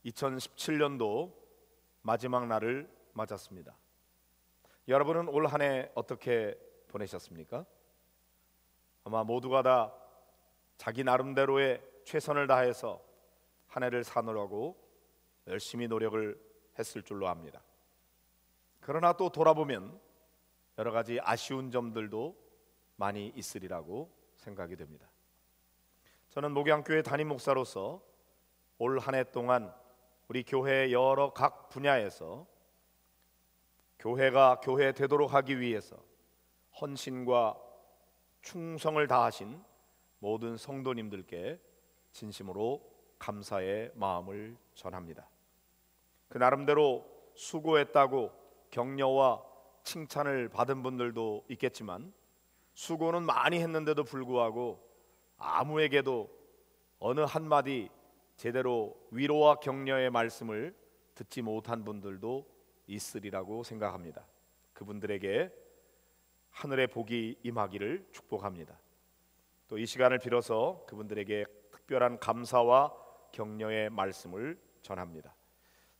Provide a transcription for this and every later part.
2017년도 마지막 날을 맞았습니다. 여러분은 올 한 해 어떻게 보내셨습니까? 아마 모두가 다 자기 나름대로의 최선을 다해서 한 해를 사느라고 열심히 노력을 했을 줄로 압니다. 그러나 또 돌아보면 여러 가지 아쉬운 점들도 많이 있으리라고 생각이 됩니다. 저는 목양교회 담임 목사로서 올 한 해 동안 우리 교회의 여러 각 분야에서 교회가 교회 되도록 하기 위해서 헌신과 충성을 다하신 모든 성도님들께 진심으로 감사의 마음을 전합니다. 그 나름대로 수고했다고 격려와 칭찬을 받은 분들도 있겠지만, 수고는 많이 했는데도 불구하고 아무에게도 어느 한마디 제대로 위로와 격려의 말씀을 듣지 못한 분들도 있으리라고 생각합니다. 그분들에게 하늘의 복이 임하기를 축복합니다. 또 이 시간을 빌어서 그분들에게 특별한 감사와 격려의 말씀을 전합니다.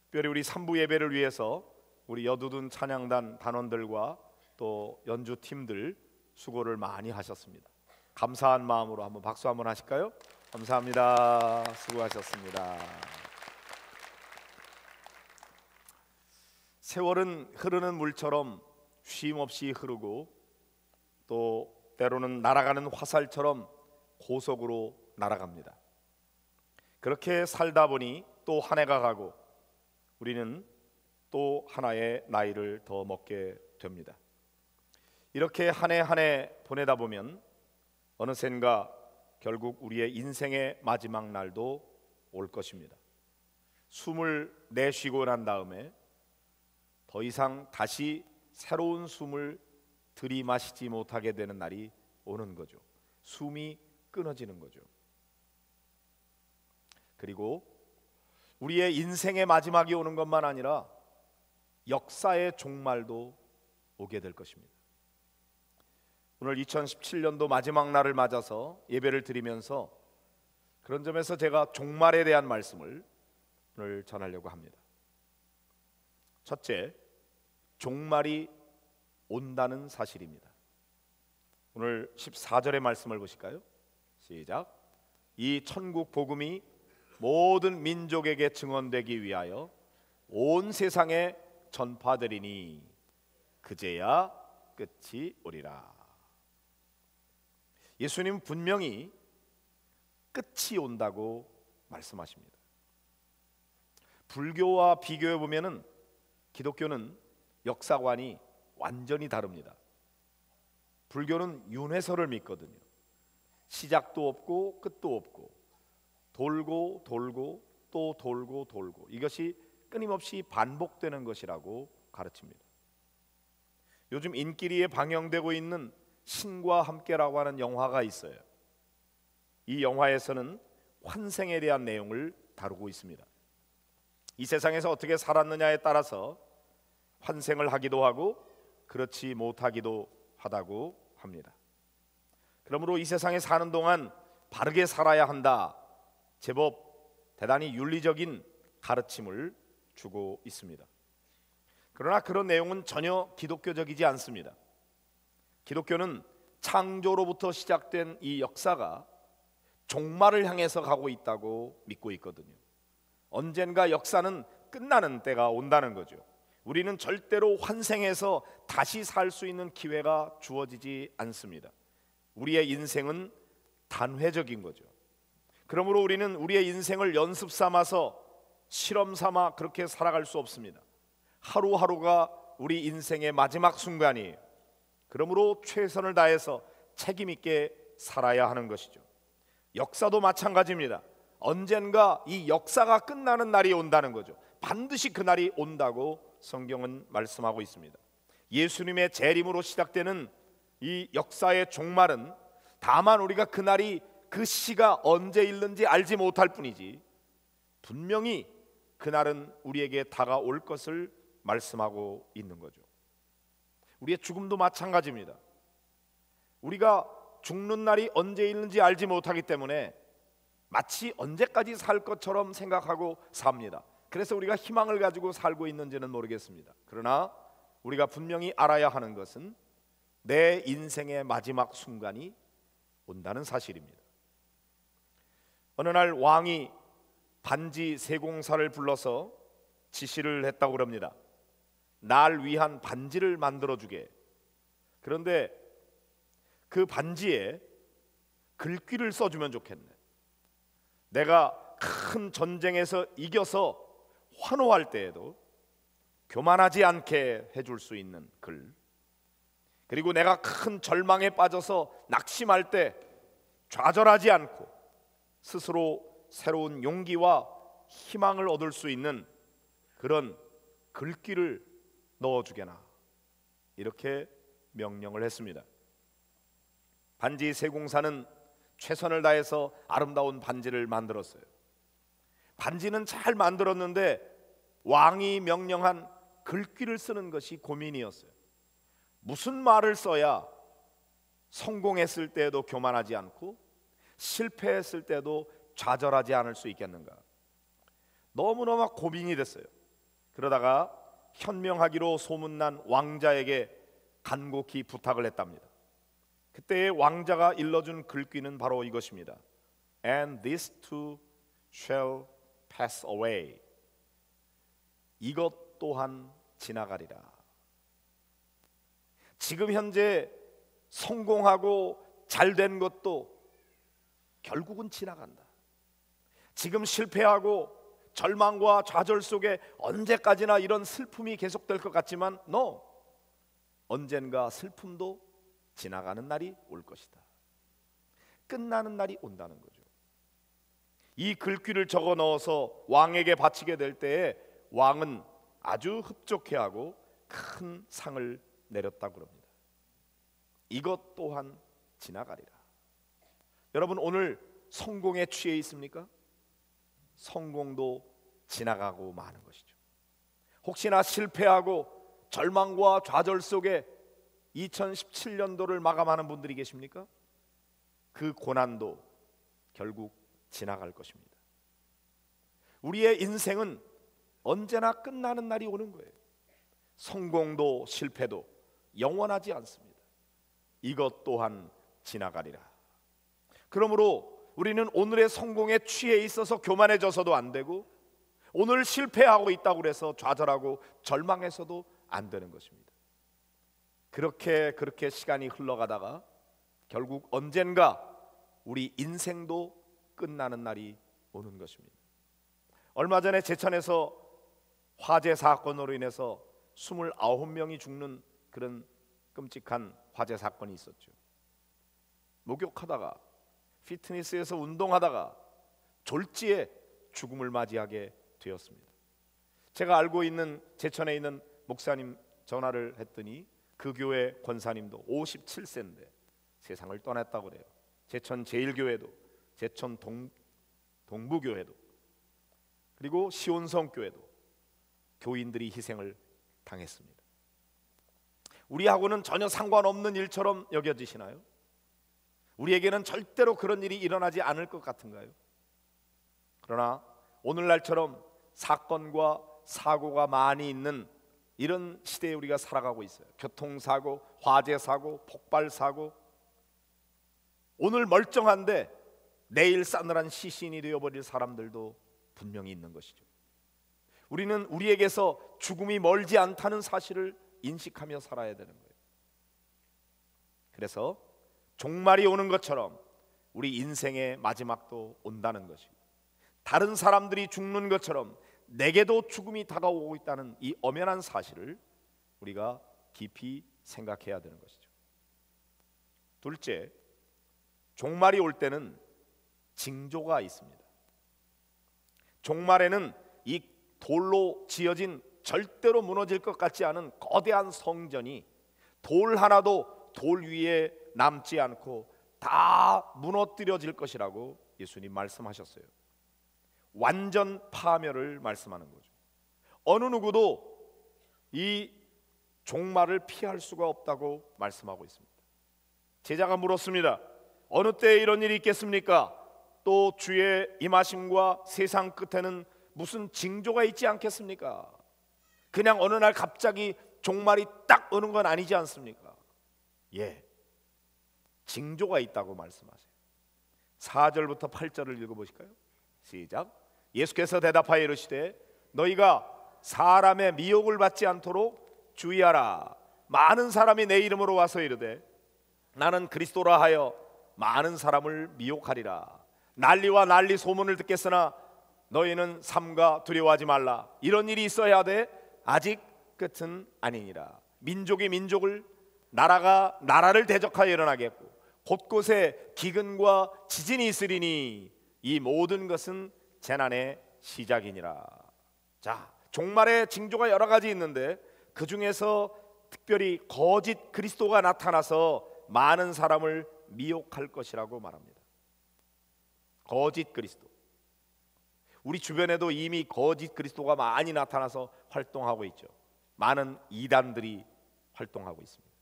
특별히 우리 3부 예배를 위해서 우리 여두둔 찬양단 단원들과 또 연주팀들 수고를 많이 하셨습니다. 감사한 마음으로 한번 박수 한번 하실까요? 감사합니다. 수고하셨습니다. 세월은 흐르는 물처럼 쉼없이 흐르고, 또 때로는 날아가는 화살처럼 고속으로 날아갑니다. 그렇게 살다 보니 또 한 해가 가고 우리는 또 하나의 나이를 더 먹게 됩니다. 이렇게 한 해 한 해 보내다 보면 어느샌가 결국 우리의 인생의 마지막 날도 올 것입니다. 숨을 내쉬고 난 다음에 더 이상 다시 새로운 숨을 들이마시지 못하게 되는 날이 오는 거죠. 숨이 끊어지는 거죠. 그리고 우리의 인생의 마지막이 오는 것만 아니라 역사의 종말도 오게 될 것입니다. 오늘 2017년도 마지막 날을 맞아서 예배를 드리면서 그런 점에서 제가 종말에 대한 말씀을 오늘 전하려고 합니다. 첫째, 종말이 온다는 사실입니다. 오늘 14절의 말씀을 보실까요? 시작. 이 천국 복음이 모든 민족에게 증언되기 위하여 온 세상에 전파되리니 그제야 끝이 오리라. 예수님 분명히 끝이 온다고 말씀하십니다. 불교와 비교해 보면은 기독교는 역사관이 완전히 다릅니다. 불교는 윤회설을 믿거든요. 시작도 없고 끝도 없고 돌고 돌고 또 돌고 돌고, 이것이 끊임없이 반복되는 것이라고 가르칩니다. 요즘 인기리에 방영되고 있는 신과 함께라고 하는 영화가 있어요. 이 영화에서는 환생에 대한 내용을 다루고 있습니다. 이 세상에서 어떻게 살았느냐에 따라서 환생을 하기도 하고 그렇지 못하기도 하다고 합니다. 그러므로 이 세상에 사는 동안 바르게 살아야 한다, 제법 대단히 윤리적인 가르침을 주고 있습니다. 그러나 그런 내용은 전혀 기독교적이지 않습니다. 기독교는 창조로부터 시작된 이 역사가 종말을 향해서 가고 있다고 믿고 있거든요. 언젠가 역사는 끝나는 때가 온다는 거죠. 우리는 절대로 환생해서 다시 살 수 있는 기회가 주어지지 않습니다. 우리의 인생은 단회적인 거죠. 그러므로 우리는 우리의 인생을 연습 삼아서 실험 삼아 그렇게 살아갈 수 없습니다. 하루하루가 우리 인생의 마지막 순간이에요. 그러므로 최선을 다해서 책임 있게 살아야 하는 것이죠. 역사도 마찬가지입니다. 언젠가 이 역사가 끝나는 날이 온다는 거죠. 반드시 그 날이 온다고 성경은 말씀하고 있습니다. 예수님의 재림으로 시작되는 이 역사의 종말은 다만 우리가 그날이 그 시가 언제 있는지 알지 못할 뿐이지, 분명히 그날은 우리에게 다가올 것을 말씀하고 있는 거죠. 우리의 죽음도 마찬가지입니다. 우리가 죽는 날이 언제 있는지 알지 못하기 때문에 마치 언제까지 살 것처럼 생각하고 삽니다. 그래서 우리가 희망을 가지고 살고 있는지는 모르겠습니다. 그러나 우리가 분명히 알아야 하는 것은 내 인생의 마지막 순간이 온다는 사실입니다. 어느 날 왕이 반지 세공사를 불러서 지시를 했다고 그럽니다. 날 위한 반지를 만들어주게. 그런데 그 반지에 글귀를 써주면 좋겠네. 내가 큰 전쟁에서 이겨서 환호할 때에도 교만하지 않게 해줄 수 있는 글, 그리고 내가 큰 절망에 빠져서 낙심할 때 좌절하지 않고 스스로 새로운 용기와 희망을 얻을 수 있는 그런 글귀를 넣어주게나, 이렇게 명령을 했습니다. 반지 세공사는 최선을 다해서 아름다운 반지를 만들었어요. 반지는 잘 만들었는데 왕이 명령한 글귀를 쓰는 것이 고민이었어요. 무슨 말을 써야 성공했을 때에도 교만하지 않고 실패했을 때도 좌절하지 않을 수 있겠는가? 너무너무 고민이 됐어요. 그러다가 현명하기로 소문난 왕자에게 간곡히 부탁을 했답니다. 그때 왕자가 일러준 글귀는 바로 이것입니다. And this too shall pass away. 이것 또한 지나가리라. 지금 현재 성공하고 잘된 것도 결국은 지나간다. 지금 실패하고 절망과 좌절 속에 언제까지나 이런 슬픔이 계속될 것 같지만 언젠가 슬픔도 지나가는 날이 올 것이다. 끝나는 날이 온다는 거죠. 이 글귀를 적어 넣어서 왕에게 바치게 될 때에 왕은 아주 흡족해하고 큰 상을 내렸다고 합니다. 이것 또한 지나가리라. 여러분, 오늘 성공에 취해 있습니까? 성공도 지나가고 마는 것이죠. 혹시나 실패하고 절망과 좌절 속에 2017년도를 마감하는 분들이 계십니까? 그 고난도 결국 지나갈 것입니다. 우리의 인생은 언제나 끝나는 날이 오는 거예요. 성공도 실패도 영원하지 않습니다. 이것 또한 지나가리라. 그러므로 우리는 오늘의 성공에 취해 있어서 교만해져서도 안 되고, 오늘 실패하고 있다고 해서 좌절하고 절망해서도 안 되는 것입니다. 그렇게 시간이 흘러가다가 결국 언젠가 우리 인생도 끝나는 날이 오는 것입니다. 얼마 전에 제천에서 화재 사건으로 인해서 29명이 죽는 그런 끔찍한 화재 사건이 있었죠. 목욕하다가, 피트니스에서 운동하다가 졸지에 죽음을 맞이하게 되었습니다. 제가 알고 있는 제천에 있는 목사님 전화를 했더니 그 교회 권사님도 57세인데 세상을 떠났다고 그래요. 제천 제일교회도, 제천 동부교회도, 그리고 시온성교회도 교인들이 희생을 당했습니다. 우리하고는 전혀 상관없는 일처럼 여겨지시나요? 우리에게는 절대로 그런 일이 일어나지 않을 것 같은가요? 그러나 오늘날처럼 사건과 사고가 많이 있는 이런 시대에 우리가 살아가고 있어요. 교통사고, 화재사고, 폭발사고. 오늘 멀쩡한데 내일 싸늘한 시신이 되어버릴 사람들도 분명히 있는 것이죠. 우리는 우리에게서 죽음이 멀지 않다는 사실을 인식하며 살아야 되는 거예요. 그래서 종말이 오는 것처럼 우리 인생의 마지막도 온다는 것이고, 다른 사람들이 죽는 것처럼 내게도 죽음이 다가오고 있다는 이 엄연한 사실을 우리가 깊이 생각해야 되는 것이죠. 둘째, 종말이 올 때는 징조가 있습니다. 종말에는 이 돌로 지어진 절대로 무너질 것 같지 않은 거대한 성전이 돌 하나도 돌 위에 남지 않고 다 무너뜨려질 것이라고 예수님 말씀하셨어요. 완전 파멸을 말씀하는 거죠. 어느 누구도 이 종말을 피할 수가 없다고 말씀하고 있습니다. 제자가 물었습니다. 어느 때에 이런 일이 있겠습니까? 또 주의 임하심과 세상 끝에는 무슨 징조가 있지 않겠습니까? 그냥 어느 날 갑자기 종말이 딱 오는 건 아니지 않습니까? 예, 징조가 있다고 말씀하세요. 4절부터 8절을 읽어보실까요? 시작. 예수께서 대답하여 이르시되 너희가 사람의 미혹을 받지 않도록 주의하라. 많은 사람이 내 이름으로 와서 이르되 나는 그리스도라 하여 많은 사람을 미혹하리라. 난리와 난리 소문을 듣겠으나 너희는 삼가 두려워하지 말라. 이런 일이 있어야 돼. 아직 끝은 아니니라. 민족이 민족을, 나라가 나라를 대적하여 일어나겠고 곳곳에 기근과 지진이 있으리니 이 모든 것은 재난의 시작이니라. 자, 종말의 징조가 여러 가지 있는데 그 중에서 특별히 거짓 그리스도가 나타나서 많은 사람을 미혹할 것이라고 말합니다. 거짓 그리스도. 우리 주변에도 이미 거짓 그리스도가 많이 나타나서 활동하고 있죠. 많은 이단들이 활동하고 있습니다.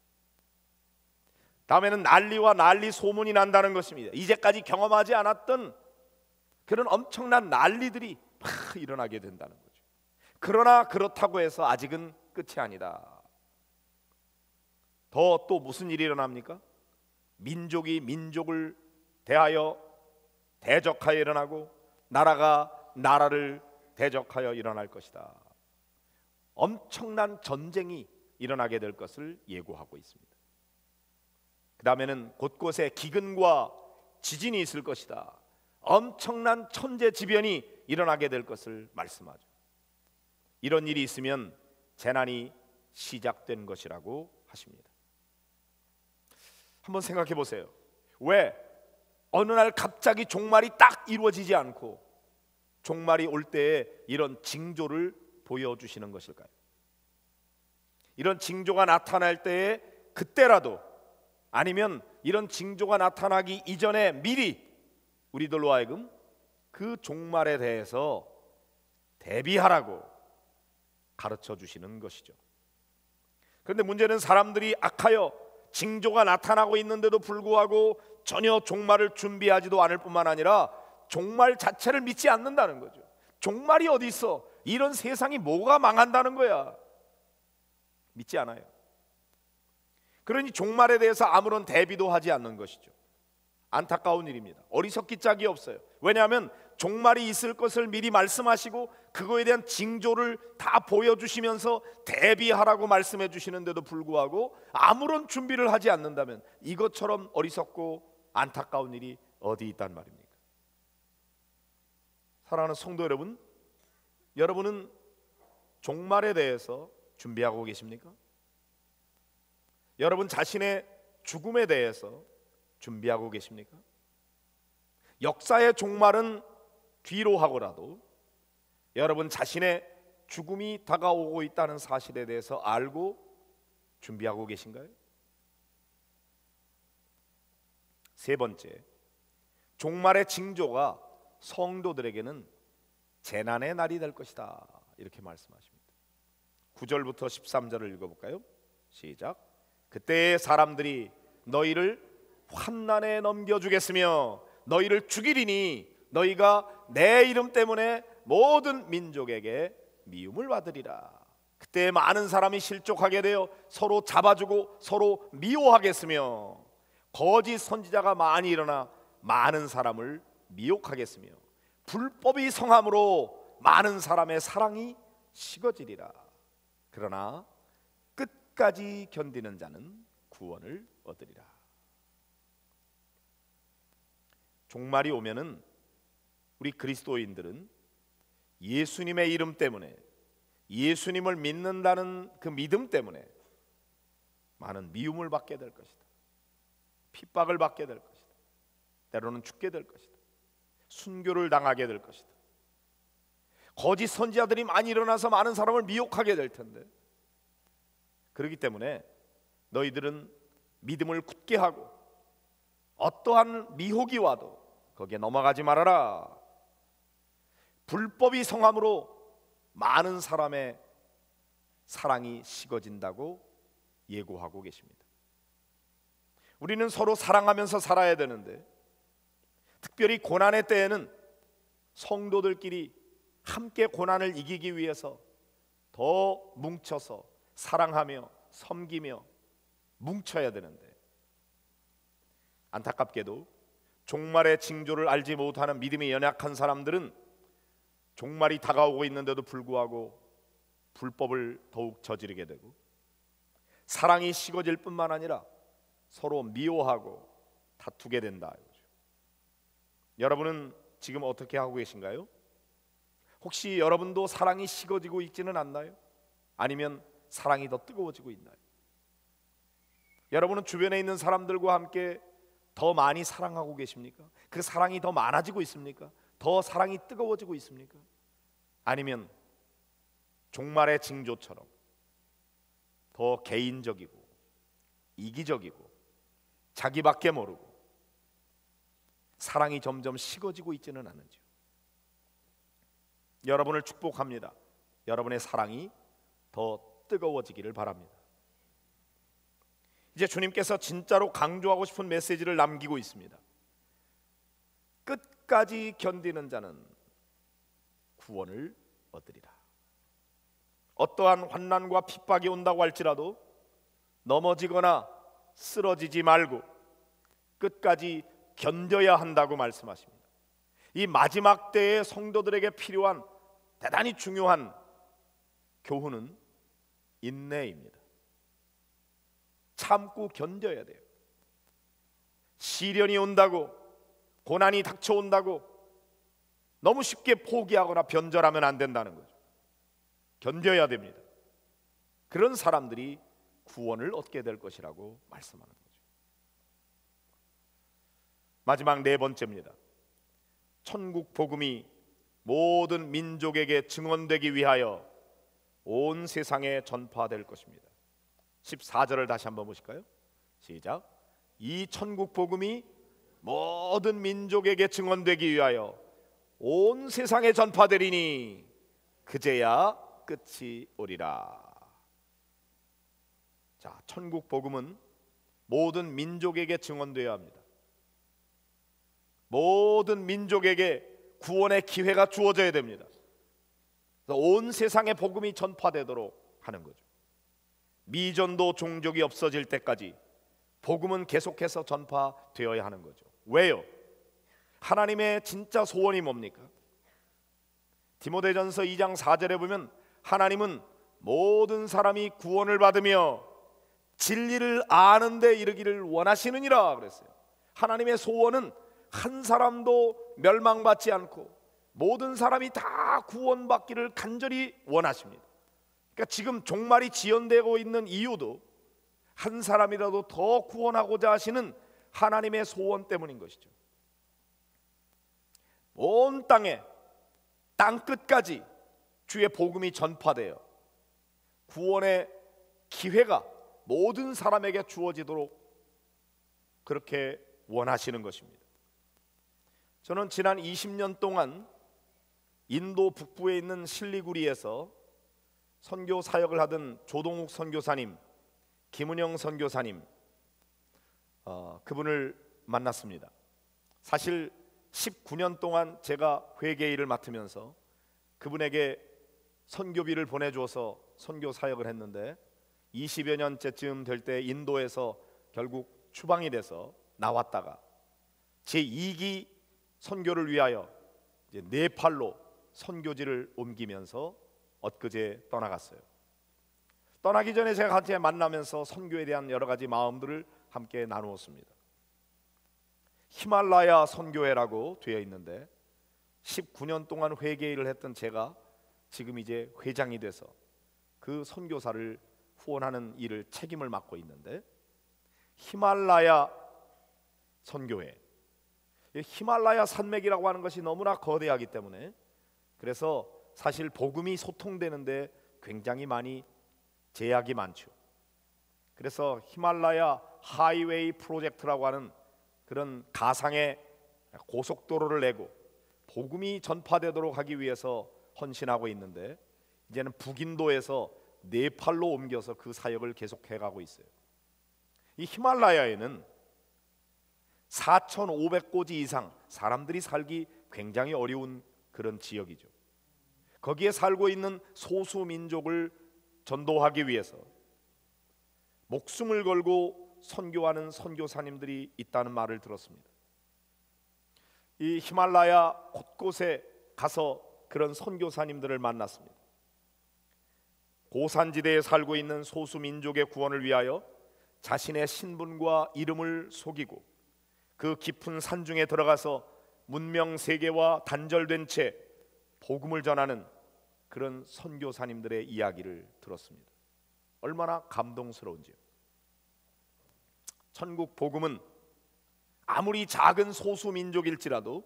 다음에는 난리와 난리 소문이 난다는 것입니다. 이제까지 경험하지 않았던 그런 엄청난 난리들이 막 일어나게 된다는 거죠. 그러나 그렇다고 해서 아직은 끝이 아니다. 더 또 무슨 일이 일어납니까? 민족이 민족을 대하여 대적하여 일어나고 나라가 나라를 대적하여 일어날 것이다. 엄청난 전쟁이 일어나게 될 것을 예고하고 있습니다. 그 다음에는 곳곳에 기근과 지진이 있을 것이다. 엄청난 천재지변이 일어나게 될 것을 말씀하죠. 이런 일이 있으면 재난이 시작된 것이라고 하십니다. 한번 생각해 보세요. 왜 어느 날 갑자기 종말이 딱 이루어지지 않고 종말이 올 때에 이런 징조를 보여주시는 것일까요? 이런 징조가 나타날 때에 그때라도, 아니면 이런 징조가 나타나기 이전에 미리 우리들로 하여금 그 종말에 대해서 대비하라고 가르쳐 주시는 것이죠. 그런데 문제는 사람들이 악하여 징조가 나타나고 있는데도 불구하고 전혀 종말을 준비하지도 않을 뿐만 아니라 종말 자체를 믿지 않는다는 거죠. 종말이 어디 있어? 이런 세상이 뭐가 망한다는 거야? 믿지 않아요. 그러니 종말에 대해서 아무런 대비도 하지 않는 것이죠. 안타까운 일입니다. 어리석기 짝이 없어요. 왜냐하면 종말이 있을 것을 미리 말씀하시고 그거에 대한 징조를 다 보여주시면서 대비하라고 말씀해 주시는데도 불구하고 아무런 준비를 하지 않는다면 이것처럼 어리석고 안타까운 일이 어디 있단 말입니까? 사랑하는 성도 여러분, 여러분은 종말에 대해서 준비하고 계십니까? 여러분 자신의 죽음에 대해서 준비하고 계십니까? 역사의 종말은 뒤로 하고라도 여러분 자신의 죽음이 다가오고 있다는 사실에 대해서 알고 준비하고 계신가요? 세 번째, 종말의 징조가 성도들에게는 재난의 날이 될 것이다, 이렇게 말씀하십니다. 9절부터 13절을 읽어볼까요? 시작. 그때 사람들이 너희를 환난에 넘겨주겠으며 너희를 죽이리니 너희가 내 이름 때문에 모든 민족에게 미움을 받으리라. 그때 많은 사람이 실족하게 되어 서로 잡아주고 서로 미워하겠으며 거짓 선지자가 많이 일어나 많은 사람을 미혹하겠으며 불법이 성함으로 많은 사람의 사랑이 식어지리라. 그러나 끝까지 견디는 자는 구원을 얻으리라. 종말이 오면은 우리 그리스도인들은 예수님의 이름 때문에, 예수님을 믿는다는 그 믿음 때문에 많은 미움을 받게 될 것이다. 핍박을 받게 될 것이다. 때로는 죽게 될 것이다. 순교를 당하게 될 것이다. 거짓 선지자들이 많이 일어나서 많은 사람을 미혹하게 될 텐데, 그렇기 때문에 너희들은 믿음을 굳게 하고 어떠한 미혹이 와도 거기에 넘어가지 말아라. 불법이 성함으로 많은 사람의 사랑이 식어진다고 예고하고 계십니다. 우리는 서로 사랑하면서 살아야 되는데, 특별히 고난의 때에는 성도들끼리 함께 고난을 이기기 위해서 더 뭉쳐서 사랑하며 섬기며 뭉쳐야 되는데, 안타깝게도 종말의 징조를 알지 못하는 믿음이 연약한 사람들은 종말이 다가오고 있는데도 불구하고 불법을 더욱 저지르게 되고, 사랑이 식어질 뿐만 아니라 서로 미워하고 다투게 된다. 여러분은 지금 어떻게 하고 계신가요? 혹시 여러분도 사랑이 식어지고 있지는 않나요? 아니면 사랑이 더 뜨거워지고 있나요? 여러분은 주변에 있는 사람들과 함께 더 많이 사랑하고 계십니까? 그 사랑이 더 많아지고 있습니까? 더 사랑이 뜨거워지고 있습니까? 아니면 종말의 징조처럼 더 개인적이고 이기적이고 자기밖에 모르고 사랑이 점점 식어지고 있지는 않은지요? 여러분을 축복합니다. 여러분의 사랑이 더 뜨거워지기를 바랍니다. 이제 주님께서 진짜로 강조하고 싶은 메시지를 남기고 있습니다. 끝까지 견디는 자는 구원을 얻으리라. 어떠한 환난과 핍박이 온다고 할지라도 넘어지거나 쓰러지지 말고 끝까지 견뎌야 한다고 말씀하십니다. 이 마지막 때의 성도들에게 필요한 대단히 중요한 교훈은 인내입니다. 참고 견뎌야 돼요. 시련이 온다고, 고난이 닥쳐온다고 너무 쉽게 포기하거나 변절하면 안 된다는 거죠. 견뎌야 됩니다. 그런 사람들이 구원을 얻게 될 것이라고 말씀하는 거죠. 마지막 네 번째입니다. 천국 복음이 모든 민족에게 증언되기 위하여 온 세상에 전파될 것입니다. 14절을 다시 한번 보실까요? 시작. 이 천국 복음이 모든 민족에게 증언되기 위하여 온 세상에 전파되리니 그제야 끝이 오리라. 자, 천국 복음은 모든 민족에게 증언되어야 합니다. 모든 민족에게 구원의 기회가 주어져야 됩니다. 온 세상에 복음이 전파되도록 하는 거죠. 미전도 종족이 없어질 때까지 복음은 계속해서 전파되어야 하는 거죠. 왜요? 하나님의 진짜 소원이 뭡니까? 디모데전서 2장 4절에 보면 하나님은 모든 사람이 구원을 받으며 진리를 아는 데 이르기를 원하시느니라 그랬어요. 하나님의 소원은 한 사람도 멸망받지 않고 모든 사람이 다 구원받기를 간절히 원하십니다. 그러니까 지금 종말이 지연되고 있는 이유도 한 사람이라도 더 구원하고자 하시는 하나님의 소원 때문인 것이죠. 온 땅에 땅 끝까지 주의 복음이 전파되어 구원의 기회가 모든 사람에게 주어지도록 그렇게 원하시는 것입니다. 저는 지난 20년 동안 인도 북부에 있는 실리구리에서 선교 사역을 하던 조동욱 선교사님, 김은영 선교사님, 그분을 만났습니다. 사실 19년 동안 제가 회계 일을 맡으면서 그분에게 선교비를 보내줘서 선교 사역을 했는데 20여 년째쯤 될 때 인도에서 결국 추방이 돼서 나왔다가 제2기 선교를 위하여 이제 네팔로 선교지를 옮기면서 엊그제 떠나갔어요. 떠나기 전에 제가 같이 만나면서 선교에 대한 여러 가지 마음들을 함께 나누었습니다. 히말라야 선교회라고 되어 있는데 19년 동안 회계 일을 했던 제가 지금 이제 회장이 돼서 그 선교사를 후원하는 일을 책임을 맡고 있는데, 히말라야 선교회, 히말라야 산맥이라고 하는 것이 너무나 거대하기 때문에 그래서 사실 복음이 소통되는데 굉장히 많이 제약이 많죠. 그래서 히말라야 하이웨이 프로젝트라고 하는 그런 가상의 고속도로를 내고 복음이 전파되도록 하기 위해서 헌신하고 있는데, 이제는 북인도에서 네팔로 옮겨서 그 사역을 계속해가고 있어요. 이 히말라야에는 4,500고지 이상 사람들이 살기 굉장히 어려운 그런 지역이죠. 거기에 살고 있는 소수 민족을 전도하기 위해서 목숨을 걸고 선교하는 선교사님들이 있다는 말을 들었습니다. 이 히말라야 곳곳에 가서 그런 선교사님들을 만났습니다. 고산지대에 살고 있는 소수 민족의 구원을 위하여 자신의 신분과 이름을 속이고 그 깊은 산중에 들어가서 문명 세계와 단절된 채 복음을 전하는 그런 선교사님들의 이야기를 들었습니다. 얼마나 감동스러운지요. 천국 복음은 아무리 작은 소수 민족일지라도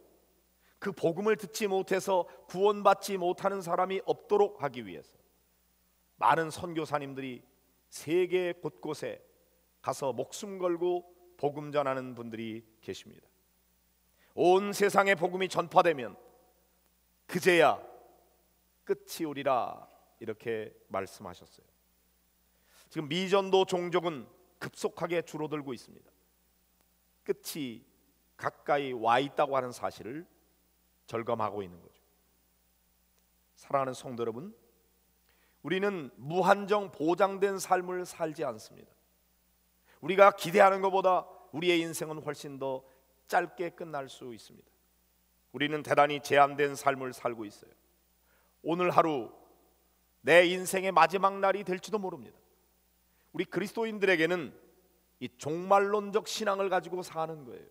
그 복음을 듣지 못해서 구원받지 못하는 사람이 없도록 하기 위해서 많은 선교사님들이 세계 곳곳에 가서 목숨 걸고 복음 전하는 분들이 계십니다. 온 세상에 복음이 전파되면 그제야 끝이 오리라 이렇게 말씀하셨어요. 지금 미전도 종족은 급속하게 줄어들고 있습니다. 끝이 가까이 와 있다고 하는 사실을 절감하고 있는 거죠. 사랑하는 성도 여러분, 우리는 무한정 보장된 삶을 살지 않습니다. 우리가 기대하는 것보다 우리의 인생은 훨씬 더 짧게 끝날 수 있습니다. 우리는 대단히 제한된 삶을 살고 있어요. 오늘 하루 내 인생의 마지막 날이 될지도 모릅니다. 우리 그리스도인들에게는 이 종말론적 신앙을 가지고 사는 거예요.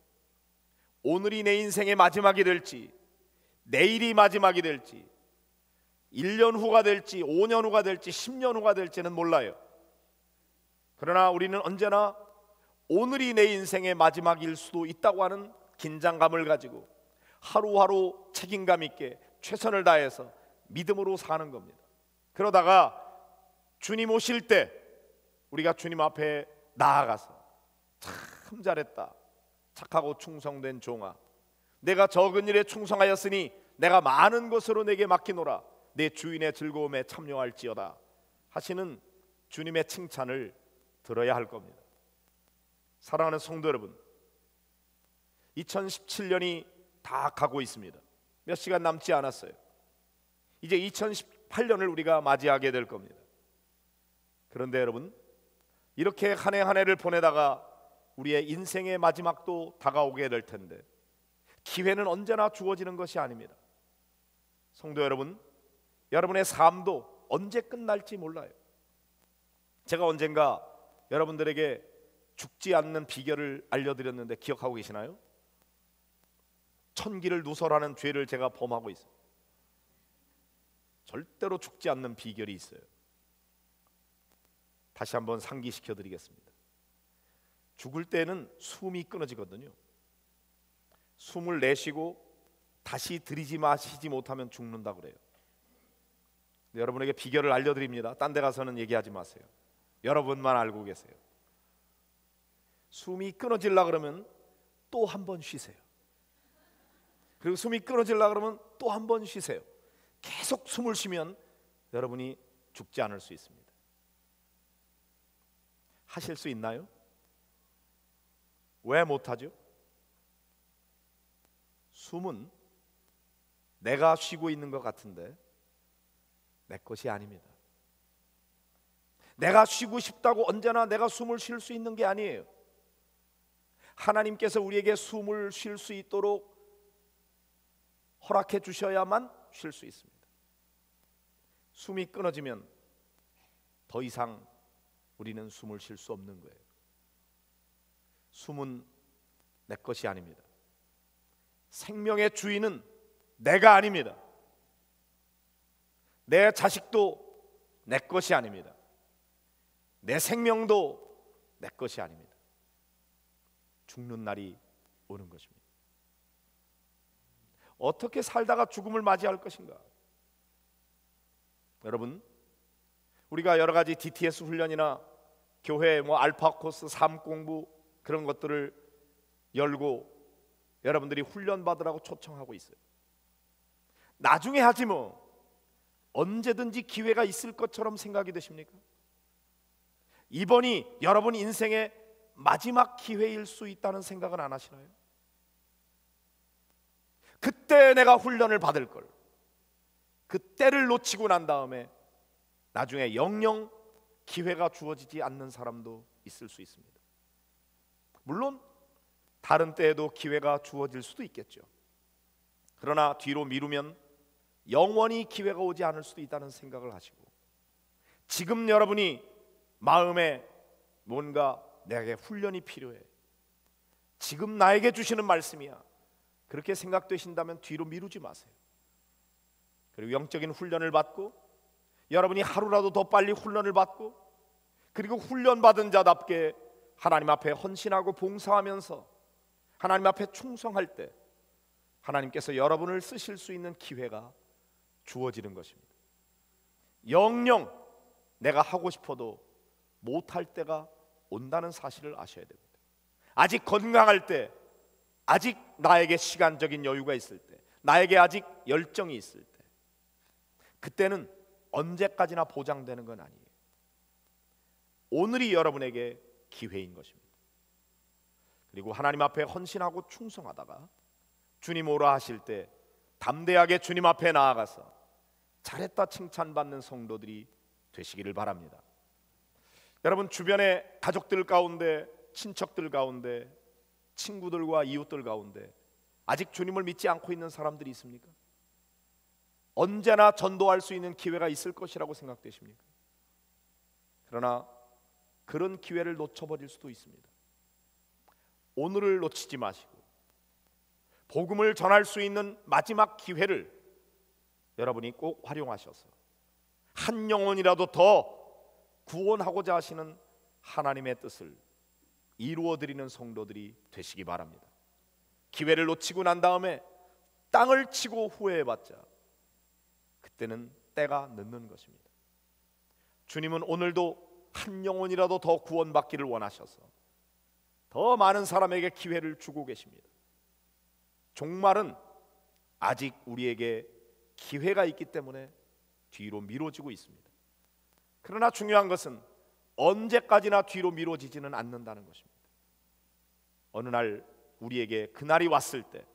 오늘이 내 인생의 마지막이 될지, 내일이 마지막이 될지, 1년 후가 될지, 5년 후가 될지, 10년 후가 될지는 몰라요. 그러나 우리는 언제나 오늘이 내 인생의 마지막일 수도 있다고 하는 긴장감을 가지고 하루하루 책임감 있게 최선을 다해서 믿음으로 사는 겁니다. 그러다가 주님 오실 때 우리가 주님 앞에 나아가서 참 잘했다, 착하고 충성된 종아, 내가 적은 일에 충성하였으니 내가 많은 것으로 내게 맡기노라, 내 주인의 즐거움에 참여할지어다 하시는 주님의 칭찬을 들어야 할 겁니다. 사랑하는 성도 여러분, 2017년이 다 가고 있습니다. 몇 시간 남지 않았어요. 이제 2018년을 우리가 맞이하게 될 겁니다. 그런데 여러분, 이렇게 한 해 한 해를 보내다가 우리의 인생의 마지막도 다가오게 될 텐데 기회는 언제나 주어지는 것이 아닙니다. 성도 여러분, 여러분의 삶도 언제 끝날지 몰라요. 제가 언젠가 여러분들에게 죽지 않는 비결을 알려드렸는데 기억하고 계시나요? 천기를 누설하는 죄를 제가 범하고 있어요. 절대로 죽지 않는 비결이 있어요. 다시 한번 상기시켜 드리겠습니다. 죽을 때는 숨이 끊어지거든요. 숨을 내쉬고 다시 들이지 마시지 못하면 죽는다 그래요. 여러분에게 비결을 알려드립니다. 딴 데 가서는 얘기하지 마세요. 여러분만 알고 계세요. 숨이 끊어질라 그러면 또 한 번 쉬세요. 그리고 숨이 끊어질라 그러면 또 한 번 쉬세요. 계속 숨을 쉬면 여러분이 죽지 않을 수 있습니다. 하실 수 있나요? 왜 못하죠? 숨은 내가 쉬고 있는 것 같은데 내 것이 아닙니다. 내가 쉬고 싶다고 언제나 내가 숨을 쉴 수 있는 게 아니에요. 하나님께서 우리에게 숨을 쉴 수 있도록 허락해 주셔야만 쉴 수 있습니다. 숨이 끊어지면 더 이상 우리는 숨을 쉴 수 없는 거예요. 숨은 내 것이 아닙니다. 생명의 주인은 내가 아닙니다. 내 자식도 내 것이 아닙니다. 내 생명도 내 것이 아닙니다. 죽는 날이 오는 것입니다. 어떻게 살다가 죽음을 맞이할 것인가? 여러분, 우리가 여러 가지 DTS 훈련이나 교회 알파 코스, 삶 공부 그런 것들을 열고 여러분들이 훈련 받으라고 초청하고 있어요. 나중에 하지 뭐, 언제든지 기회가 있을 것처럼 생각이 되십니까? 이번이 여러분 인생의 마지막 기회일 수 있다는 생각은 안 하시나요? 그때 내가 훈련을 받을 걸, 그 때를 놓치고 난 다음에 나중에 영영 기회가 주어지지 않는 사람도 있을 수 있습니다. 물론 다른 때에도 기회가 주어질 수도 있겠죠. 그러나 뒤로 미루면 영원히 기회가 오지 않을 수도 있다는 생각을 하시고, 지금 여러분이 마음에 뭔가 내게 훈련이 필요해, 지금 나에게 주시는 말씀이야, 그렇게 생각되신다면 뒤로 미루지 마세요. 그리고 영적인 훈련을 받고, 여러분이 하루라도 더 빨리 훈련을 받고, 그리고 훈련받은 자답게 하나님 앞에 헌신하고 봉사하면서 하나님 앞에 충성할 때 하나님께서 여러분을 쓰실 수 있는 기회가 주어지는 것입니다. 영영 내가 하고 싶어도 못할 때가 온다는 사실을 아셔야 됩니다. 아직 건강할 때, 아직 나에게 시간적인 여유가 있을 때, 나에게 아직 열정이 있을 때, 그때는 언제까지나 보장되는 건 아니에요. 오늘이 여러분에게 기회인 것입니다. 그리고 하나님 앞에 헌신하고 충성하다가 주님 오라 하실 때 담대하게 주님 앞에 나아가서 잘했다 칭찬받는 성도들이 되시기를 바랍니다. 여러분, 주변의 가족들 가운데, 친척들 가운데, 친구들과 이웃들 가운데 아직 주님을 믿지 않고 있는 사람들이 있습니까? 언제나 전도할 수 있는 기회가 있을 것이라고 생각되십니까? 그러나 그런 기회를 놓쳐버릴 수도 있습니다. 오늘을 놓치지 마시고 복음을 전할 수 있는 마지막 기회를 여러분이 꼭 활용하셔서 한 영혼이라도 더 구원하고자 하시는 하나님의 뜻을 이루어드리는 성도들이 되시기 바랍니다. 기회를 놓치고 난 다음에 땅을 치고 후회해봤자 그때는 때가 늦는 것입니다. 주님은 오늘도 한 영혼이라도 더 구원받기를 원하셔서 더 많은 사람에게 기회를 주고 계십니다. 종말은 아직 우리에게 기회가 있기 때문에 뒤로 미뤄지고 있습니다. 그러나 중요한 것은 언제까지나 뒤로 미뤄지지는 않는다는 것입니다. 어느 날 우리에게 그날이 왔을 때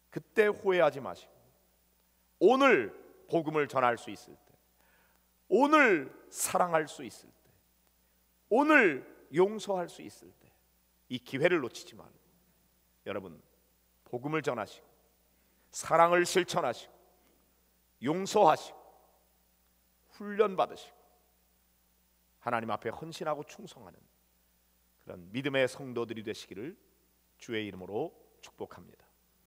그때 후회하지 마시고 오늘 복음을 전할 수 있을 때, 오늘 사랑할 수 있을 때, 오늘 용서할 수 있을 때 이 기회를 놓치지 말고 여러분 복음을 전하시고 사랑을 실천하시고 용서하시고 훈련 받으시고 하나님 앞에 헌신하고 충성하는 그런 믿음의 성도들이 되시기를 주의 이름으로 축복합니다.